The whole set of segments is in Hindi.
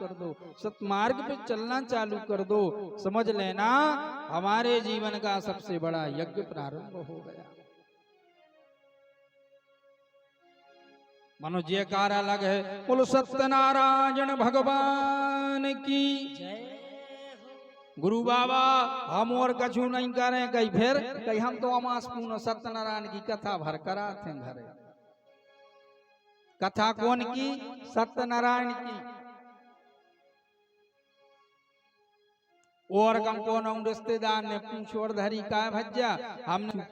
कर दो, सत्मार्ग पे चलना चालू कर दो, समझ लेना हमारे जीवन का सबसे बड़ा यज्ञ प्रारंभ हो गया। मनो जयकारा अलग है, बोलो सत्यनारायण भगवान की जय। गुरु बाबा हम और कछु नहीं करें, कहीं फिर कहीं हम तो अमास पूर्ण सत्यनारायण की कथा भर करा थे घरे। कथा कौन की? सत्यनारायण की। और कम कौन रिश्तेदार ने पूछ और धरी का भज्जा, हमने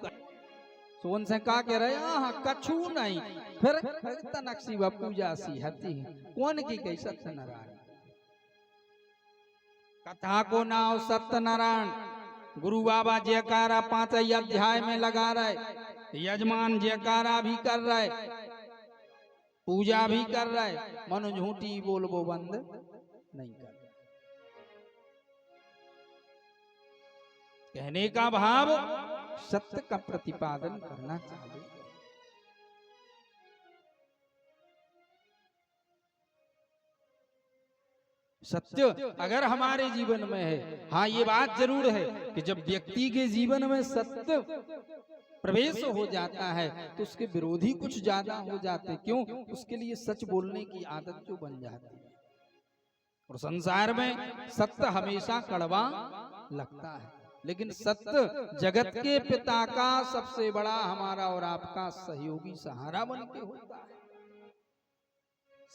सोन से का कह रहे हाँ कछु नहीं, फिर तनक व पूजा सी हती कौन की कही? सत्यनारायण। कथा को नाम सत्यनारायण। गुरु बाबा जयकारा 5 अध्याय में लगा रहे, यजमान जयकारा भी कर रहे, पूजा भी कर रहे, मनो झूठी बोल वो बंद नहीं कर। कहने का भाव सत्य का प्रतिपादन करना चाहिए। सत्य अगर हमारे जीवन में है, हाँ ये बात जरूर है कि जब व्यक्ति के जीवन में सत्य प्रवेश हो जाता है तो उसके विरोधी कुछ ज्यादा हो जाते। क्यों? उसके लिए सच बोलने की आदत जो बन जाती है। और संसार में सत्य हमेशा कड़वा लगता है, लेकिन सत्य जगत के पिता का सबसे बड़ा हमारा और आपका सहयोगी सहारा बन के होता है।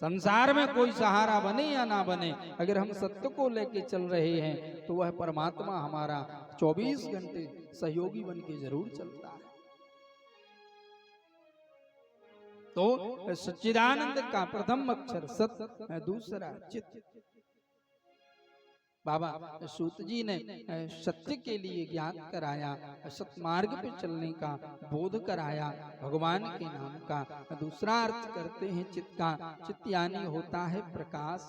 संसार में कोई सहारा बने या ना बने, अगर हम सत्य को लेके चल रहे हैं तो वह परमात्मा हमारा 24 घंटे सहयोगी बन के जरूर चलता है। तो सच्चिदानंद का प्रथम अक्षर सत्य, दूसरा चित्त। बाबा सूत जी ने सत्य के लिए ज्ञान कराया, सत्मार्ग पे चलने का बोध कराया, भगवान के नाम का दूसरा अर्थ करते हैं चित्त का। चित्त यानी होता है प्रकाश।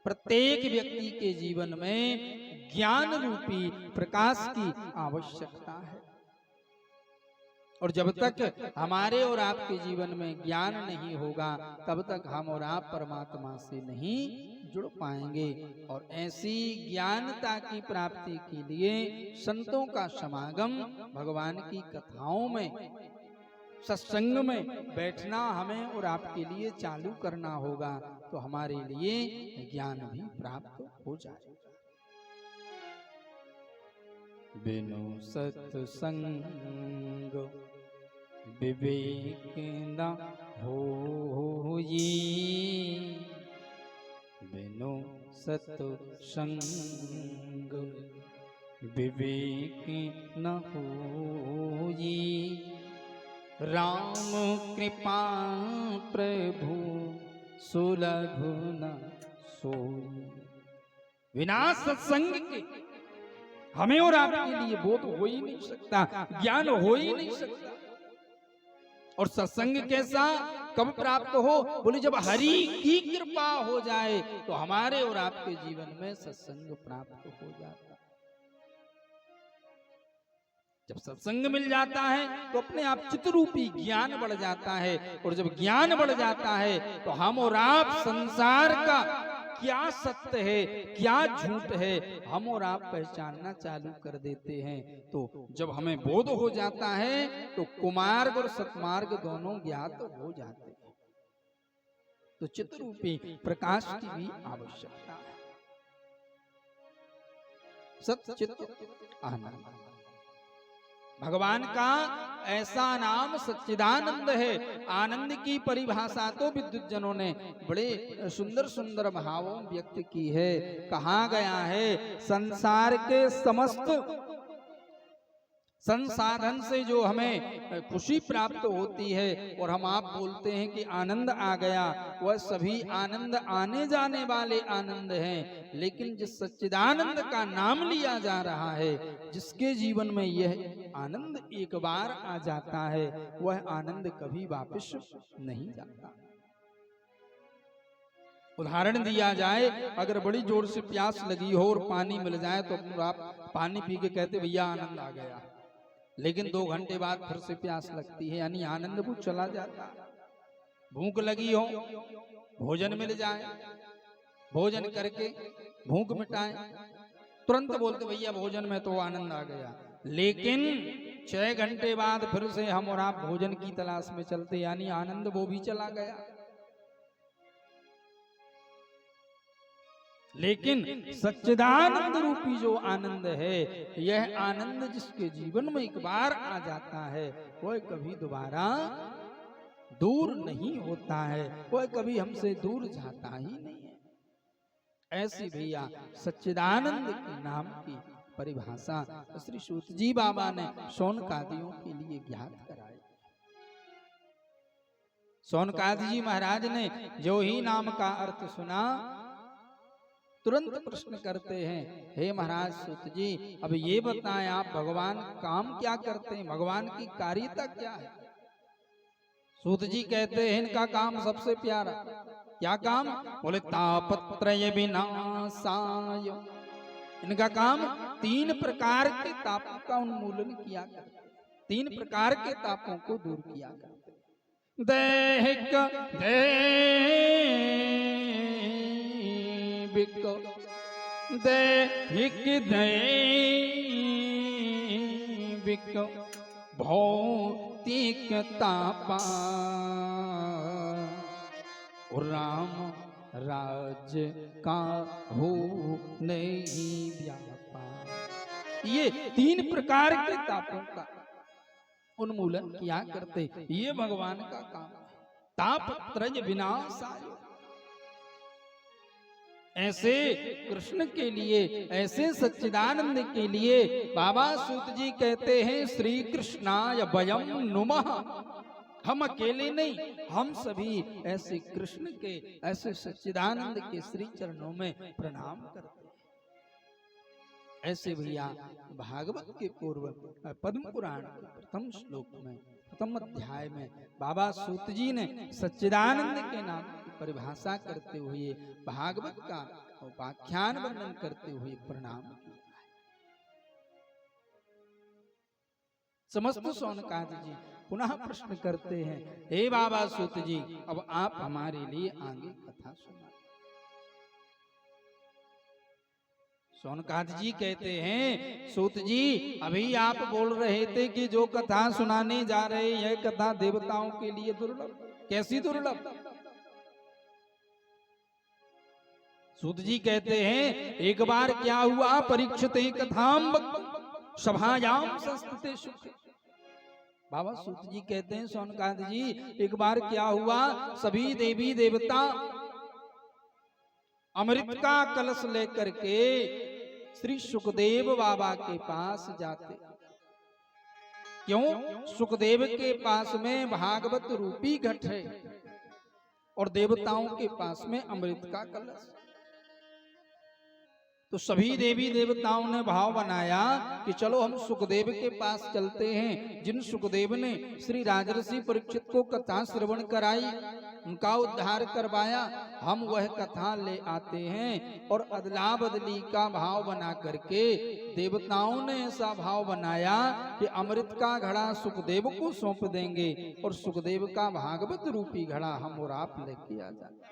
प्रत्येक व्यक्ति के जीवन में ज्ञान रूपी प्रकाश की आवश्यकता है। और जब तक हमारे और आपके जीवन में ज्ञान नहीं होगा तब तक हम और आप परमात्मा से नहीं जुड़ पाएंगे। और ऐसी ज्ञानता की प्राप्ति के लिए संतों का समागम, भगवान की कथाओं में, सत्संग में बैठना हमें और आपके लिए चालू करना होगा, तो हमारे लिए ज्ञान भी प्राप्त हो जाएगा। बिनु सत्संग विवेक न होई, बिनु सत्संग विवेक न होई, राम कृपा प्रभु सुलभ न सोई। बिना सत्संग के हमें और आपके लिए बोध हो ही नहीं सकता, ज्ञान हो ही नहीं सकता। और सत्संग कैसा कब प्राप्त हो? बोले जब हरि की कृपा हो जाए तो हमारे और आपके जीवन में सत्संग प्राप्त हो जाता। जब सत्संग मिल जाता है तो अपने आप चित्तरूपी ज्ञान बढ़ जाता है। और जब ज्ञान बढ़ जाता है तो हम और आप संसार का क्या सत्य है क्या झूठ है हम और आप पहचानना चालू कर देते हैं। तो जब हमें बोध हो जाता है तो कुमार्ग और सत्मार्ग दोनों ज्ञात हो जाते हैं। तो चित्तरूपी प्रकाश की भी आवश्यकता है। सत्य चित्त आनंद भगवान का ऐसा नाम सच्चिदानंद है। आनंद की परिभाषा तो विद्युत जनों ने बड़े सुंदर सुंदर भावों व्यक्त की है। कहा गया है संसार के समस्त संसाधन से जो हमें खुशी प्राप्त होती है और हम आप बोलते हैं कि आनंद आ गया, वह सभी आनंद आने जाने वाले आनंद हैं। लेकिन जिस सच्चिदानंद का नाम लिया जा रहा है, जिसके जीवन में यह आनंद एक बार आ जाता है, वह आनंद कभी वापस नहीं जाता। उदाहरण दिया जाए, अगर बड़ी जोर से प्यास लगी हो और पानी मिल जाए तो आप पानी पी के कहते भैया आनंद आ गया, लेकिन 2 घंटे बाद फिर से प्यास लगती है, यानी आनंद वो चला जाता। भूख लगी हो, भोजन मिल जाए, भोजन करके भूख मिटाएं, तुरंत बोलते भैया भोजन में तो आनंद आ गया। लेकिन 6 घंटे बाद फिर से हम और आप भोजन की तलाश में चलते, यानी आनंद वो भी चला गया। लेकिन सच्चिदानंद रूपी जो आनंद है, यह आनंद जिसके जीवन में एक बार आ जाता है, वह कभी दोबारा दूर नहीं होता है, वह कभी हमसे दूर जाता ही नहीं है। ऐसी भैया सच्चिदानंद के नाम की परिभाषा श्री सूत जी बाबा ने शौनकादियों के लिए ज्ञात कराई। शौनकादि जी महाराज ने जो ही नाम का अर्थ सुना, तुरंत प्रश्न करते हैं, हे महाराज सूत जी, अब ये बताएं आप भगवान काम क्या करते हैं, भगवान की कार्यता क्या है। सूत जी कहते हैं इनका काम सबसे प्यारा। क्या काम? बोले तापत्रय विनाशाय। इनका काम 3 प्रकार के तापों का उन्मूलन किया करते, 3 प्रकार के तापों को दूर किया करते। दैहिक दैविक भौतिक तापा राम राज्य का हो नहीं व्यापा। ये 3 प्रकार के तापों का उन्मूलन किया करते, ये भगवान का काम है। तापत्रय विनाशाय। ऐसे कृष्ण के लिए, ऐसे सच्चिदानंद के लिए बाबा सूत जी कहते हैं, श्री कृष्णाय वयं नुमः। हम अकेले नहीं, हम सभी ऐसे कृष्ण के, ऐसे सच्चिदानंद के श्री चरणों में प्रणाम करते हैं। ऐसे भैया भागवत के पूर्व पद्म पुराण के प्रथम श्लोक में, प्रथम अध्याय में बाबा सूत जी ने सच्चिदानंद के नाम की परिभाषा करते हुए, भागवत का उपाख्यान वर्णन करते हुए प्रणाम किया। समस्त शौनकादि जी पुनः प्रश्न करते हैं, हे बाबा सूत जी, अब आप हमारे लिए आगे कथा सुना। शौनकादि जी कहते हैं, सूत जी अभी आप बोल रहे थे कि जो कथा सुनाने जा रहे, यह कथा देवताओं के लिए दुर्लभ। कैसी दुर्लभ? सूत जी कहते हैं, एक बार क्या हुआ, परीक्षते कथाम सभायाम संस्कृते सुख। बाबा सूत जी कहते हैं, शौनकादि जी एक बार क्या हुआ, सभी देवी देवता अमृत का कलश लेकर के श्री सुखदेव बाबा के पास जाते। क्यों? सुखदेव के पास में भागवत रूपी घट है और देवताओं के पास में अमृत का कलश। तो सभी देवी देवताओं ने भाव बनाया कि चलो हम सुखदेव के पास चलते हैं, जिन सुखदेव ने श्री राजर्षि परीक्षित को कथा श्रवण कराई, उनका उद्धार करवाया, हम वह कथा ले आते हैं। और अदला बदली का भाव बना करके देवताओं ने ऐसा भाव बनाया कि अमृत का घड़ा सुखदेव को सौंप देंगे और सुखदेव का भागवत रूपी घड़ा हम और आप लेके आ जाएंगे।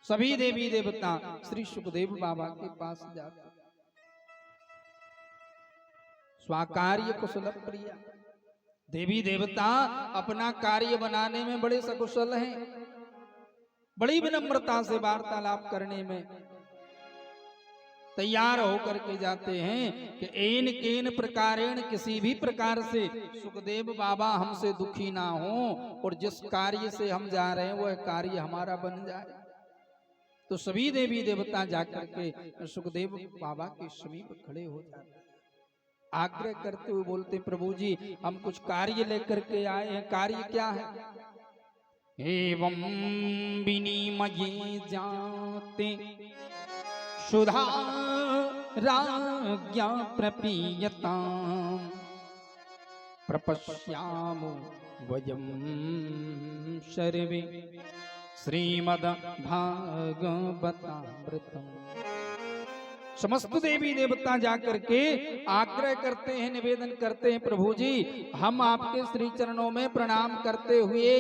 सभी देवी देवता श्री सुखदेव बाबा के पास जाते। स्वाकार्य कुशल प्रिया। देवी देवता अपना कार्य बनाने में बड़े सकुशल हैं, बड़ी विनम्रता से वार्तालाप करने में तैयार होकर के जाते हैं कि एन केन प्रकारेण, किसी भी प्रकार से सुखदेव बाबा हमसे दुखी ना हो और जिस कार्य से हम जा रहे हैं वह कार्य हमारा बन जाए। तो सभी देवी देवता जाकर के सुखदेव बाबा के समीप खड़े हो जाते, आग्रह करते हुए बोलते, प्रभु जी हम कुछ कार्य लेकर के आए हैं। कार्य क्या है? एवं विनिमये जाते सुधा राज्ञा प्रपीयता प्रपश्यामो वयं सर्वे श्रीमद् भागवतामृतम् समस्त देवी देवता जाकर के आग्रह करते हैं, निवेदन करते हैं, प्रभु जी हम आपके श्री चरणों में प्रणाम करते हुए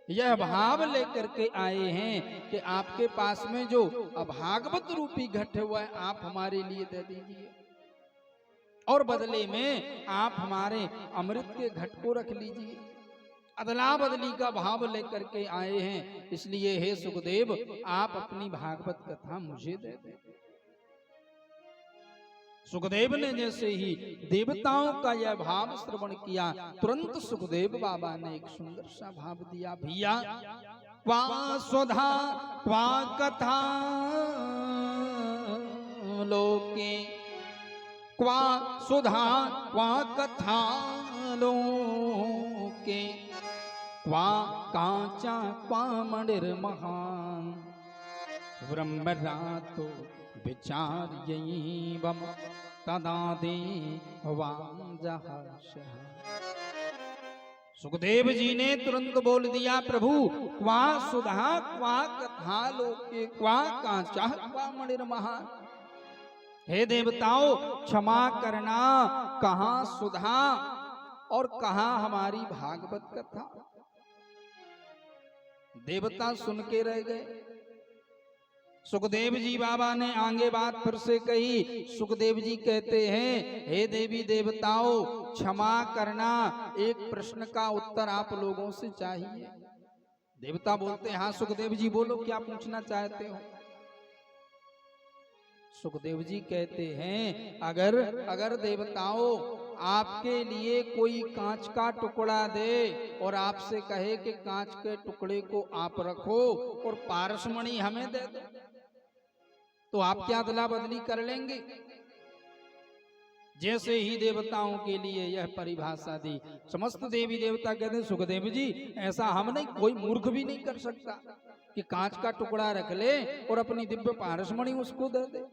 यह भाव लेकर के आए हैं कि आपके पास में जो अभागवत रूपी घट हुआ है आप हमारे लिए दे दीजिए और बदले में आप हमारे अमृत के घट को रख लीजिए। अदला बदली का भाव लेकर के आए हैं, इसलिए हे सुखदेव आप अपनी भागवत कथा मुझे दे दें। सुखदेव ने जैसे ही देवताओं का यह भाव श्रवण किया, तुरंत सुखदेव बाबा ने एक सुंदर सा भाव दिया, भैया क्वा स्वधा क्वा कथा लोके, क्वा सुधा क्वा कथा लोके, क्वा कांचा क्वा मणिर्महान, ब्रह्मरातो विचार्यैवं तदा देवांजहर्षः। सुखदेव जी ने तुरंत बोल दिया, प्रभु क्वा सुधा क्वा कथा लोके, क्वा कांचा क्वा मणिर्महान। हे देवताओं क्षमा करना, कहाँ सुधा और कहाँ हमारी भागवत कथा। देवता सुन के रह गए। सुखदेव जी बाबा ने आगे बात फिर से कही। सुखदेव जी कहते हैं, हे देवी देवताओं क्षमा करना, एक प्रश्न का उत्तर आप लोगों से चाहिए। देवता बोलते हैं, हाँ सुखदेव जी बोलो क्या पूछना चाहते हो। सुखदेव जी कहते हैं, अगर देवताओं आपके लिए कोई कांच का टुकड़ा दे और आपसे कहे कि कांच के टुकड़े को आप रखो और पारसमणि हमें दे दो, तो आप क्या अदला बदली कर लेंगे। जैसे ही देवताओं के लिए यह परिभाषा दी, समस्त देवी देवता कहते हैं, सुखदेव जी ऐसा हम नहीं, कोई मूर्ख भी नहीं कर सकता कि कांच का टुकड़ा रख ले और अपनी दिव्य पारसमणि उसको दे दे।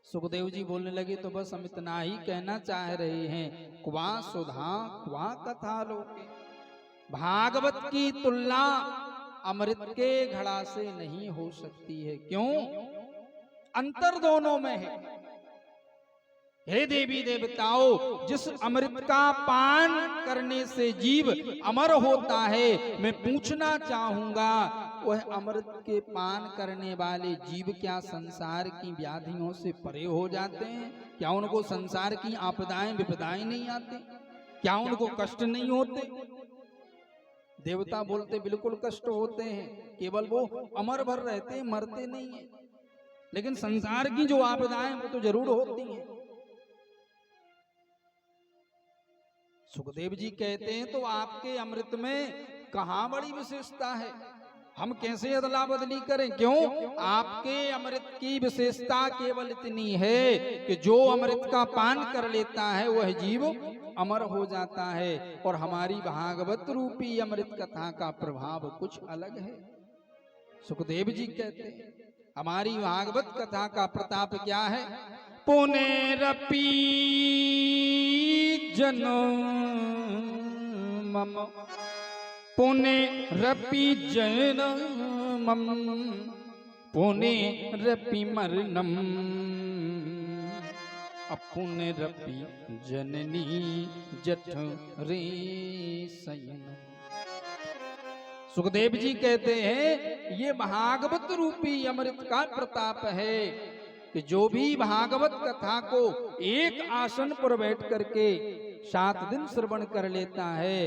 सुखदेव जी बोलने लगे, तो बस हम इतना ही कहना चाह रहे हैं, क्वा सुधा क्वा कथा लोके। भागवत की तुलना अमृत के घड़ा से नहीं हो सकती है। क्यों? अंतर दोनों में है। हे देवी देवताओं, जिस अमृत का पान करने से जीव अमर होता है, मैं पूछना चाहूंगा वह अमृत के पान करने वाले जीव क्या संसार की व्याधियों से परे हो जाते हैं? क्या उनको संसार की आपदाएं विपदाएं नहीं आती? क्या उनको कष्ट नहीं होते? देवता बोलते बिल्कुल कष्ट होते हैं, केवल वो अमर भर रहते हैं, मरते नहीं है। लेकिन संसार की जो आपदाएं वो तो जरूर होती हैं। सुखदेव जी कहते हैं, तो आपके अमृत में कहाँ बड़ी विशेषता है, हम कैसे अदला बदली करें। क्यों? आपके अमृत की विशेषता केवल इतनी है कि जो अमृत का पान कर लेता है वह जीव अमर हो जाता है, और हमारी भागवत रूपी अमृत कथा का प्रभाव कुछ अलग है। सुखदेव जी कहते हैं, हमारी भागवत कथा का प्रताप क्या है। पुनरपि जन्मम, पुनरपि जन्मम, पुनरपि मरणम, अपुनरपि जननी जठरे शयनम। सुखदेव जी कहते हैं, ये भागवत रूपी अमृत का प्रताप है कि जो भी भागवत कथा को एक आसन पर बैठ करके 7 दिन श्रवण कर लेता है,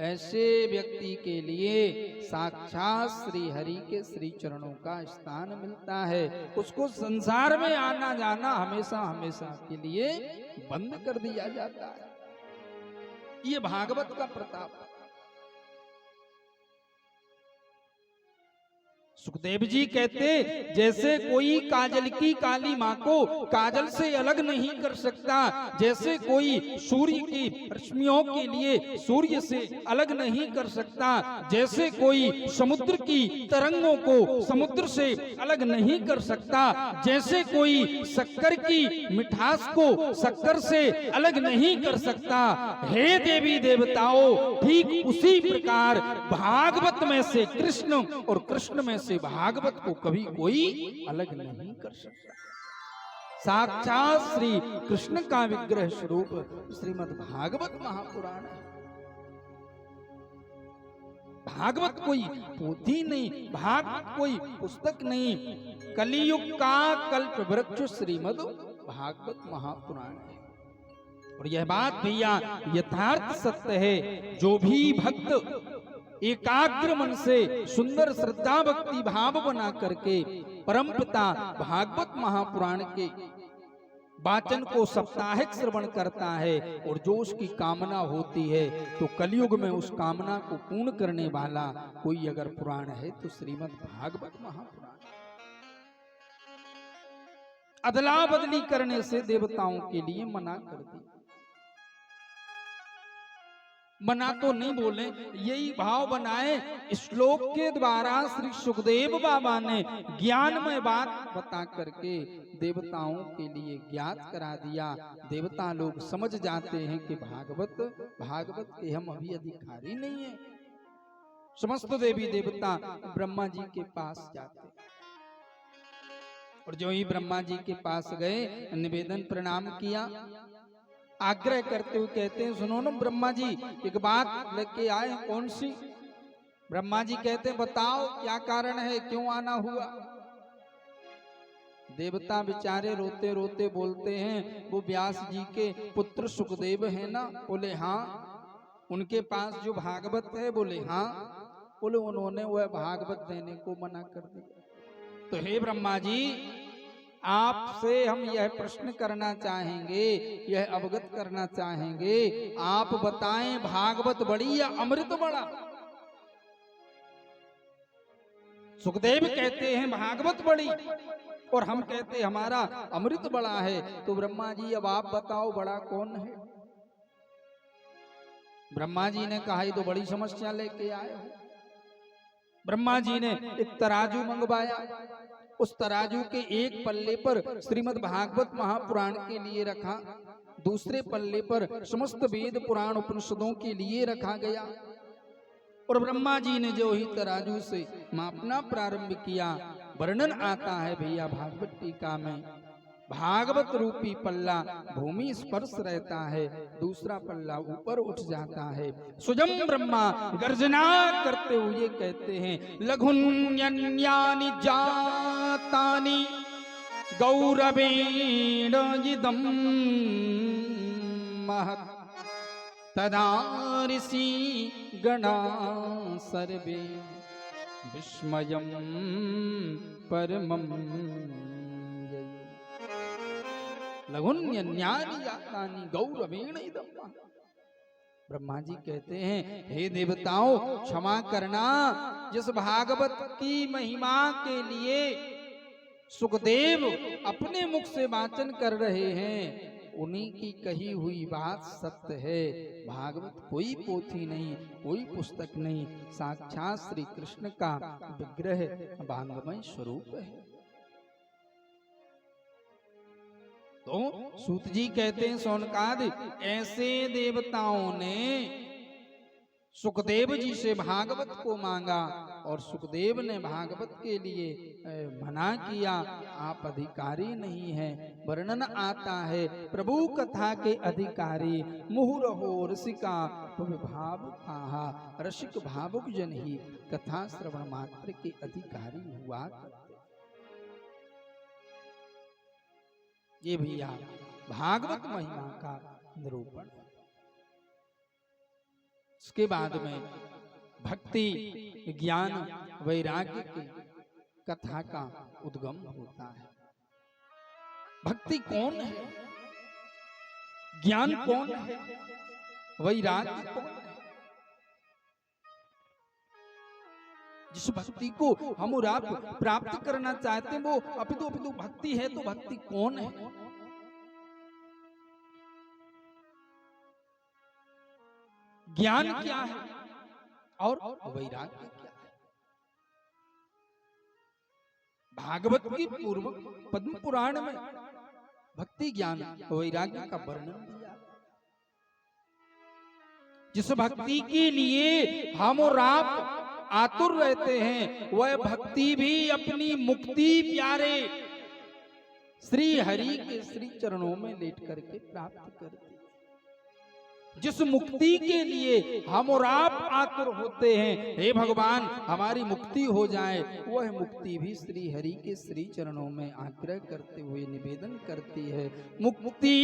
ऐसे व्यक्ति के लिए साक्षात श्री हरि के श्री चरणों का स्थान मिलता है। उसको संसार में आना जाना हमेशा हमेशा के लिए बंद कर दिया जाता है। ये भागवत का प्रताप। सुखदेव जी कहते, जैसे कोई काजल की काली मां को काजल से अलग नहीं कर सकता, जैसे कोई सूर्य की रश्मियों के लिए सूर्य से अलग नहीं कर सकता, जैसे कोई समुद्र की तरंगों को समुद्र से अलग नहीं कर सकता, जैसे कोई शक्कर की मिठास को शक्कर से अलग नहीं कर सकता, हे देवी देवताओं ठीक उसी प्रकार भागवत में से कृष्ण और कृष्ण में से से भागवत को कभी कोई अलग नहीं कर सकता। साक्षात श्री कृष्ण का विग्रह स्वरूप श्रीमद् भागवत महापुराण है। भागवत कोई पोथी नहीं, भागवत कोई पुस्तक नहीं, कलियुग का कल्प वृक्ष श्रीमद् भागवत महापुराण है। और यह बात भैया यथार्थ सत्य है। जो भी भक्त एकाग्र मन से सुंदर श्रद्धा भक्ति भाव बना करके परमपिता भागवत महापुराण के वाचन को साप्ताहिक श्रवण करता है और जो उसकी कामना होती है, तो कलयुग में उस कामना को पूर्ण करने वाला कोई अगर पुराण है तो श्रीमद् भागवत महापुराण। अदला बदली करने से देवताओं के लिए मना कर दिया। मना तो नहीं बोले, यही भाव बनाए। श्लोक के द्वारा श्री सुखदेव बाबा ने ज्ञानमय बात बता करके देवताओं के लिए ज्ञात करा दिया। देवता लोग समझ जाते हैं कि भागवत के हम अभी अधिकारी नहीं है। समस्त देवी देवता ब्रह्मा जी के पास जाते और जो ही ब्रह्मा जी के पास गए, निवेदन प्रणाम किया, आग्रह करते हुए कहते हैं, सुनो ना ब्रह्मा जी, एक बात लेके आए। कौन सी? ब्रह्मा जी कहते हैं, बताओ क्या कारण है, क्यों आना हुआ? देवता बेचारे रोते रोते बोलते हैं, वो व्यास जी के पुत्र सुखदेव है ना? बोले हाँ। उनके पास जो भागवत है? बोले हाँ। बोले उन्होंने वह भागवत देने को मना कर दिया। तो हे ब्रह्मा जी, आपसे हम यह प्रश्न करना चाहेंगे, यह अवगत करना चाहेंगे, आप बताएं भागवत बड़ी या अमृत बड़ा? सुखदेव कहते हैं भागवत बड़ी और हम कहते हैं हमारा अमृत बड़ा है। तो ब्रह्मा जी अब आप बताओ बड़ा कौन है? ब्रह्मा जी ने कहा, ये तो बड़ी समस्या लेके आए हो। ब्रह्मा जी ने एक तराजू मंगवाया। उस तराजू के एक पल्ले पर श्रीमद् भागवत महापुराण के लिए रखा, दूसरे पल्ले पर समस्त वेद पुराण उपनिषदों के लिए रखा गया। और ब्रह्मा जी ने जो ही तराजू से मापना प्रारंभ किया, वर्णन आता है भैया भागवत टीका में, भागवत रूपी पल्ला भूमि स्पर्श रहता है, दूसरा पल्ला ऊपर उठ जाता है। सुजम ब्रह्मा गर्जना करते हुए कहते हैं, लघुन्यन्यानि जातानि गौरवेण इदं महत् तदा ऋषि गणा सर्वे विस्मयं परमं। लघुन्यन्यानि जातानि गौरवेण इदं महत्। ब्रह्मा जी कहते हैं, हे देवताओं क्षमा करना, जिस भागवत की महिमा के लिए सुखदेव अपने मुख से वाचन कर रहे हैं, उन्हीं की कही हुई बात सत्य है। भागवत कोई पोथी नहीं, कोई पुस्तक नहीं, साक्षात श्री कृष्ण का विग्रह भांगमय स्वरूप है। तो सूत जी कहते हैं, सौनकाद ऐसे देवताओं ने सुखदेव जी से भागवत को मांगा और सुखदेव ने भागवत के लिए मना किया, आप अधिकारी नहीं हैं। वर्णन आता है, प्रभु कथा के अधिकारी मुहुरहो रसिका भावुका, रसिक भावुक जन ही कथा श्रवण मात्र के अधिकारी हुआ करते। ये भैया भागवत महिमा का निरूपण। इसके बाद में भक्ति ज्ञान वैराग्य की कथा का उद्गम होता है। भक्ति कौन है, ज्ञान कौन है, वैराग्य कौन है? जिस भक्ति को हम और आप प्राप्त करना चाहते हैं वो अपितु भक्ति है। तो भक्ति कौन है? ज्ञान क्या है और वैराग्य क्या है? भागवत की पूर्व पद्म पुराण में भक्ति ज्ञान वैराग्य का वर्णन दिया। जिस भक्ति के लिए हम और आप आतुर रहते हैं, वह भक्ति भी अपनी मुक्ति प्यारे श्री हरि के श्री चरणों में लेट करके प्राप्त करते हैं। जिस मुक्ति के लिए हम और आप आतुर होते हैं, हे भगवान हमारी मुक्ति हो जाए, वह मुक्ति भी श्री हरि के श्री चरणों में आग्रह करते हुए निवेदन करती है। मुक्ति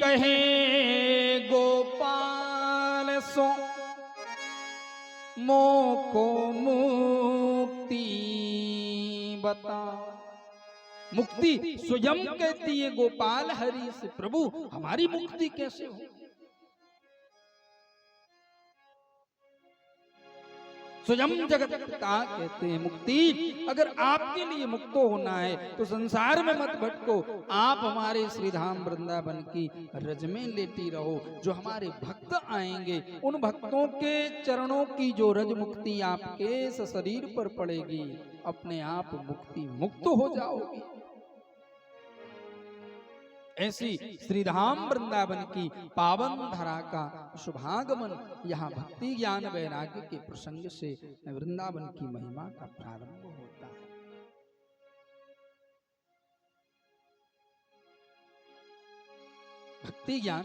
कहे गोपाल सो मोको मुक्ति बता। मुक्ति स्वयं कहती है गोपाल हरि से, प्रभु हमारी मुक्ति कैसे हो। स्वयं जगत पिता कहते हैं मुक्ति अगर आपके लिए मुक्त होना है तो संसार में मत भटको, आप हमारे श्रीधाम वृंदावन की रज में लेटी रहो। जो हमारे भक्त आएंगे उन भक्तों के चरणों की जो रज मुक्ति आपके शरीर पर पड़ेगी, अपने आप मुक्ति मुक्त हो जाओगी। ऐसी श्रीधाम वृंदावन की पावन धरा का शुभागमन यहाँ भक्ति ज्ञान वैराग्य के प्रसंग से वृंदावन की महिमा का प्रारंभ होता है। भक्ति ज्ञान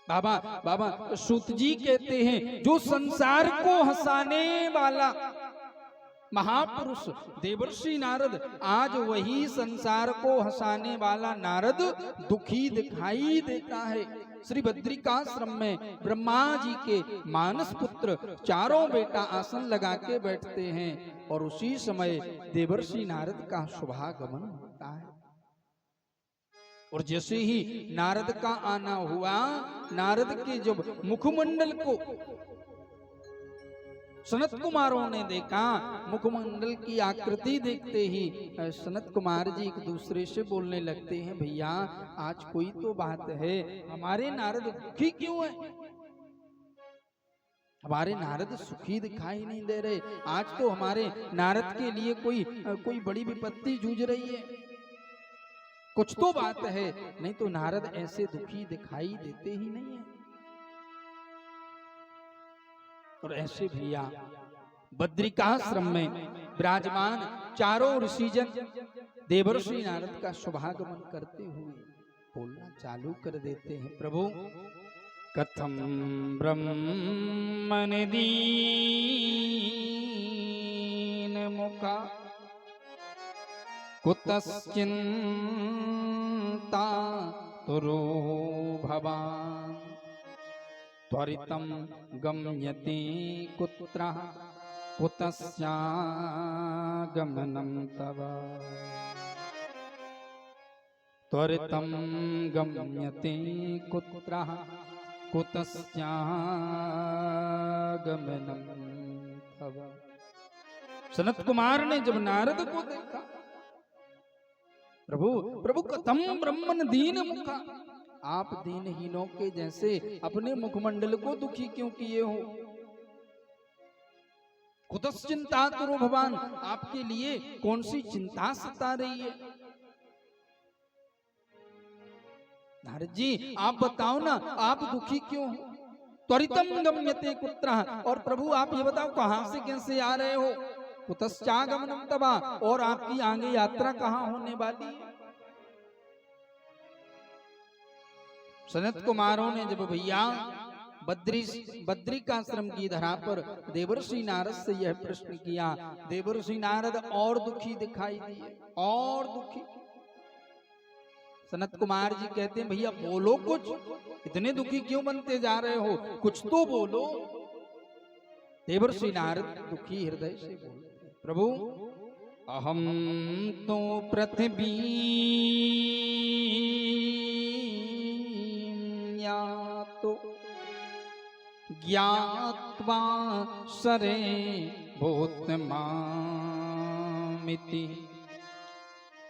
बाबा सूत जी कहते हैं, जो संसार को हंसाने वाला महापुरुष देवर्षि नारद, आज वही संसार को हंसाने वाला नारद दुखी दिखाई देता है। श्री बद्रिकाश्रम में ब्रह्मा जी के मानस पुत्र चारों बेटा आसन लगा के बैठते हैं और उसी समय देवर्षि नारद का शुभागमन होता है। और जैसे ही नारद का आना हुआ, नारद के जब मुखमंडल को सनत कुमारों ने देखा, मुखमंडल की आकृति देखते ही सनत कुमार जी एक दूसरे से बोलने लगते हैं, भैया आज कोई तो बात है, हमारे नारद दुखी क्यों है, हमारे नारद सुखी दिखाई नहीं दे रहे। आज तो हमारे नारद के लिए कोई बड़ी विपत्ति जूझ रही है, कुछ तो बात है, नहीं तो नारद ऐसे दुखी दिखाई देते ही नहीं है। और ऐसे भैया बद्रिकाश्रम में विराजमान चारों ऋषिजन देवर्षि नारद का शुभागमन करते हुए बोलना चालू कर देते हैं, प्रभु कथम ब्रह्मन दीन मुखा कुतश्चिन्ता तुरो भवान् त्वरितं गम्यते कुत्र कुतस्यागमनं तव। त्वरितं गम्यते कुत्र कुतस्यागमनं तव। सनत कुमार ने जब नारद को देखा, प्रभु कथम ब्रह्मन दीन मुखा, आप दीनहीनों के जैसे अपने मुखमंडल को दुखी क्यों किए हो। कुतश्चिंता तुरो भवान, आपके लिए कौन सी चिंता सता रही है। नारद जी आप बताओ ना, आप दुखी क्यों हो। त्वरितम गम्यते कुत्र, और प्रभु आप ये बताओ कहां से कैसे आ रहे हो। कुतश्चागमनम तवा, और आपकी आगे यात्रा कहां होने वाली है। सनत कुमारों ने जब भैया बद्रिकाश्रम की धरा पर देवर्षि नारद से यह प्रश्न किया, देवर्षि नारद और दुखी दिखाई दिए, और दुखी। सनत कुमार जी कहते हैं, भैया बोलो कुछ, इतने दुखी क्यों बनते जा रहे हो, कुछ तो बोलो। देवर्षि नारद दुखी हृदय से बोलते, प्रभु अहम तो पृथ्वी तो ज्ञात्वा सरे भूतमामिति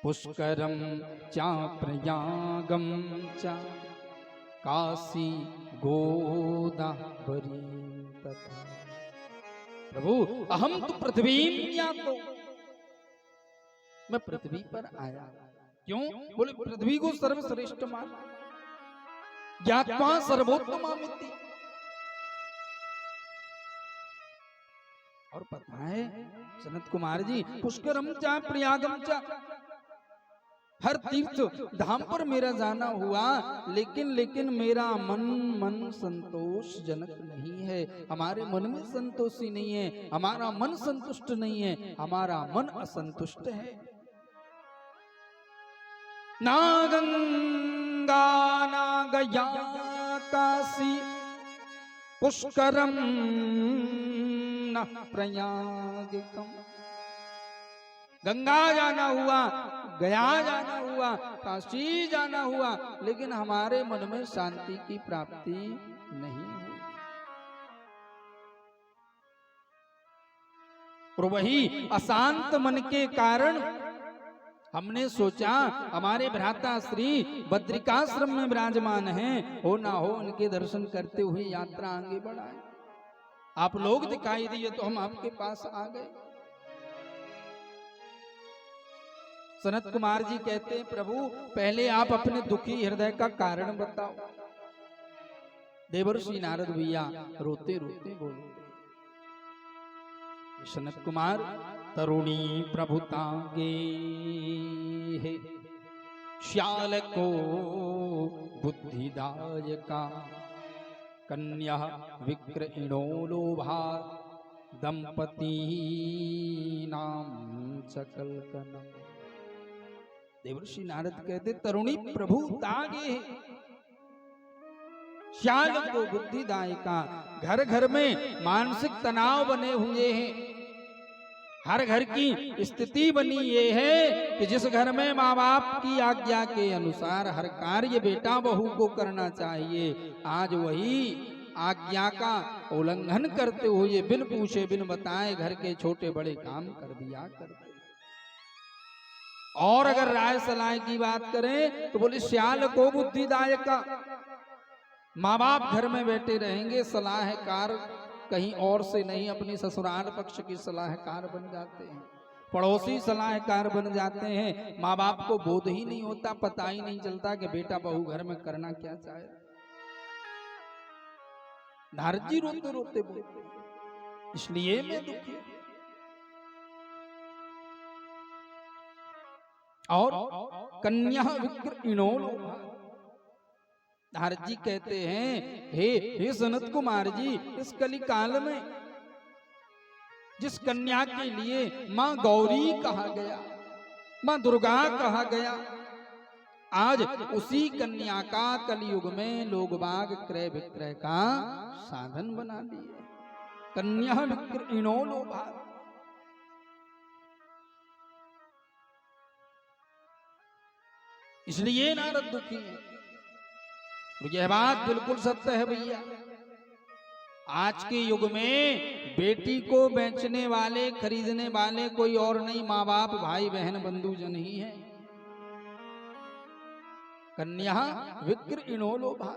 पुष्करम चा प्रयागम चा काशी गोदावरी तथा। प्रभु अहम तो पृथ्वी ज्ञातो, मैं पृथ्वी पर आया। क्यों बोले, पृथ्वी को सर्वश्रेष्ठ मान, ज्ञात्वा सर्वोत्तमामिति, और पता है सनत कुमार जी, पुष्करम चा प्रयागम चा, हर तीर्थ धाम पर मेरा जाना हुआ, लेकिन मेरा मन संतोषजनक नहीं है। हमारे मन में संतोषी नहीं है, हमारा मन संतुष्ट नहीं है, हमारा मन असंतुष्ट है। ना गंगा ना गया काशी पुष्करम न प्रयागकम। गंगा जाना हुआ, गया जाना हुआ, काशी जाना हुआ, लेकिन हमारे मन में शांति की प्राप्ति नहीं हुई। और वही अशांत मन के कारण हमने सोचा हमारे भ्राता श्री बद्रिकाश्रम में विराजमान हैं, हो ना हो उनके दर्शन करते हुए यात्रा आगे बढ़ाए। आप लोग दिखाई दिए तो हम आपके पास आ गए। सनत कुमार जी कहते हैं, प्रभु पहले आप अपने दुखी हृदय का कारण बताओ। देवर्षि नारद भैया रोते रोते बोलते, सनत कुमार तरुणी प्रभुता गे है, श्याल को बुद्धिदायका, कन्या विक्रयणो लोभा, दंपति नाम सकल कनम। देवर्षि नारद कहते, तरुणी प्रभु तागे, श्याल को बुद्धिदायका। घर घर में मानसिक तनाव बने हुए हैं। हर घर की स्थिति बनी ये है कि जिस घर में माँ बाप की आज्ञा के अनुसार हर कार्य बेटा बहू को करना चाहिए, आज वही आज्ञा का उल्लंघन करते हुए बिन पूछे बिन बताए घर के छोटे बड़े काम कर दिया करते। और अगर राय सलाह की बात करें तो बोले श्याल को बुद्धिदायक का, माँ बाप घर में बैठे रहेंगे, सलाहकार कहीं और से नहीं अपनी ससुराल पक्ष की सलाहकार बन जाते हैं, पड़ोसी सलाहकार बन जाते हैं। माँ बाप को बोध ही नहीं होता, पता ही नहीं चलता कि बेटा बहू घर में करना क्या चाहे। नारद जी रोते रोते बोलते, इसलिए मैं दुखी। और कन्या विक्रयणो लोभा। नारद जी कहते हैं, हे सनत कुमार जी, इस कली काल में जिस कन्या के लिए माँ गौरी कहा गया, माँ दुर्गा कहा गया, आज उसी कन्या का कलयुग में लोग बाग क्रय विक्रय का साधन बना दिए। कन्या विक्रयणो लोभा। इसलिए नारद दुखी है। यह बात बिल्कुल सत्य है भैया। आज के युग में बेटी को बेचने वाले खरीदने वाले कोई और नहीं, माँ बाप भाई बहन बंधु जन ही है। कन्या विक्रयणो लोभा।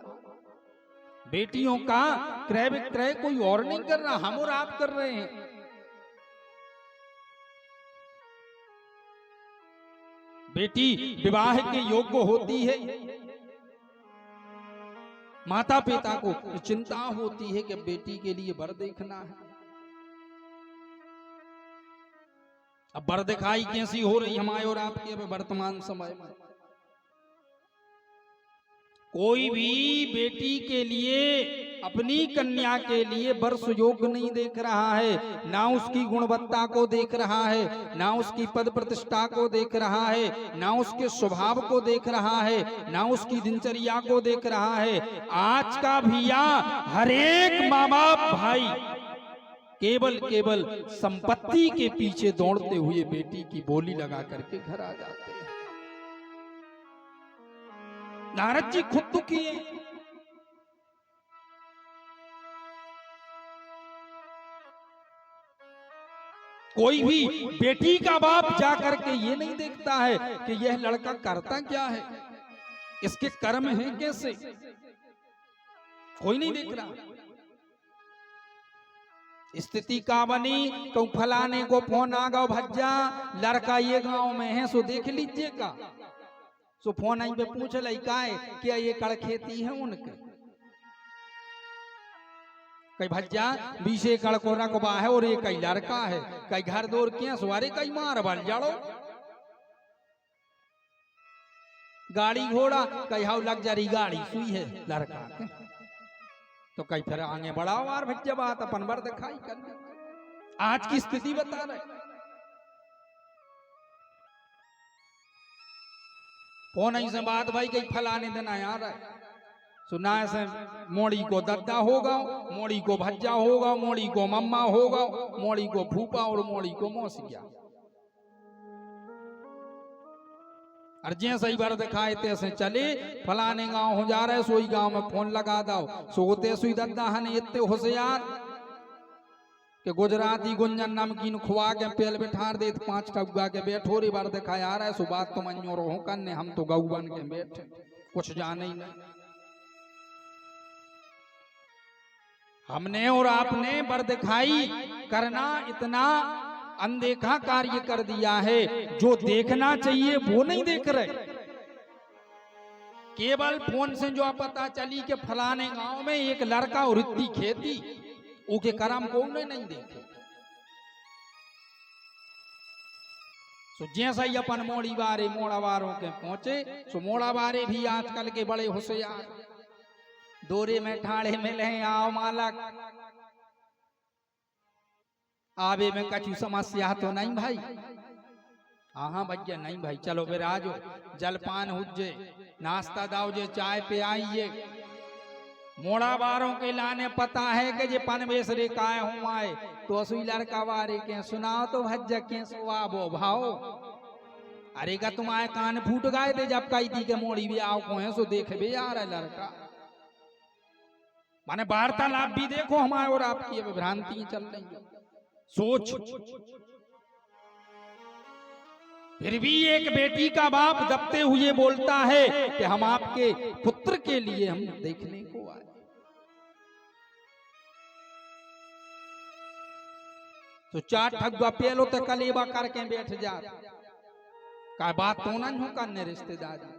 बेटियों का क्रय विक्रय कोई और नहीं कर रहा, हम और आप कर रहे हैं। बेटी विवाह के योग्य होती है, माता पिता को चिंता होती है कि बेटी के लिए वर देखना है। अब वर दिखाई कैसी हो रही हमारे और आपके वर्तमान समय में। कोई भी बेटी के लिए, अपनी कन्या के लिए वर सुयोग नहीं देख रहा है, ना उसकी गुणवत्ता को देख रहा है, ना उसकी पद प्रतिष्ठा को देख रहा है, ना उसके स्वभाव को देख रहा है, ना उसकी दिनचर्या को देख रहा है। आज का भैया हर एक माँ बाप भाई केवल संपत्ति के पीछे दौड़ते हुए बेटी की बोली लगा करके घर आ जाते हैं। नारद जी खुद दुखी हैं। कोई भी बेटी का बाप जाकर के ये नहीं देखता है कि यह लड़का करता क्या है, इसके कर्म हैं कैसे, कोई नहीं देख रहा। स्थिति का बनी तो फलाने को फोन आ गया, भज्जा लड़का ये गांव में है सो देख लीजिएगा। सो फोन आई पे पूछ लई का है क्या ये कड़ खेती है उनके। कई भज्जा 20 एकड़ को रकबा है और एक कई लड़का है, कई घर दौर किया सवारे कई मार बल जाड़ो गाड़ी घोड़ा कई हाउ लग्जरी गाड़ी सुई है लड़का के। तो कई फिर आगे बढ़ाओ यार भज्जा बात अपन बर दिखाई कर। आज की स्थिति बता रहे फोन ऐसे बात भाई कई फलाने दिन आया रहा सुना ऐसे मोड़ी को दद्दा होगा, मोड़ी को भज्जा होगा, मोड़ी को मम्मा होगा, मोड़ी को फूफा और मोड़ी को मौसिया। और जैसे ही बार दिखाए तैसे चले फलाने गांव हो जा रहे सोई गांव में फोन लगा दो सोते सुई दद्दा हने इतने होशियार कि गुजराती गुंजन नमकीन खुआ के पेल बिठार दे 5 टब्बा के बैठो रे बार दिखाया आ रहा है सुबह तो मनियो रहो करने हम तो गऊ बन के बैठे कुछ जाने ही नहीं। हमने और आपने बर दिखाई करना इतना अनदेखा कार्य कर दिया है, जो देखना चाहिए वो नहीं देख रहे। केवल फोन से जो पता चली कि फलाने गांव में एक लड़का और इतनी खेती उके करम को नहीं देखे। तो जैसा ही अपन मोड़ी बारे मोड़ावारों के पहुंचे सो मोड़ावारे भी आजकल के बड़े होशियार दोरे में ठाड़े मिले आओ मालक आवे में कछु समस्या तो नहीं भाई। हाँ भैया नहीं भाई चलो फिर आजो जलपान हुजे नाश्ता दाओ जे चाय पे आइए। मोड़ा बारों के लाने पता है कि जे पनवेश रे काय हूँ आए तो असुई लड़का वारे के सुनाओ तो भज्जा के सुबो भाओ। अरे का तुम आए कान फूट गए थे जब कही थी के मोड़ी भी आओ को है सो देख भी आ रहा लड़का। माने वार्तालाप भी देखो हमारे और आपकी भ्रांति चल रही है सोच। फिर भी एक बेटी का बाप दबते हुए बोलता है कि हम आपके पुत्र के लिए हम देखने को आए। तो 4 ठगुआ पेलो तो कलेबा करके बैठ जा का बात तो ना करने रिश्तेदारी।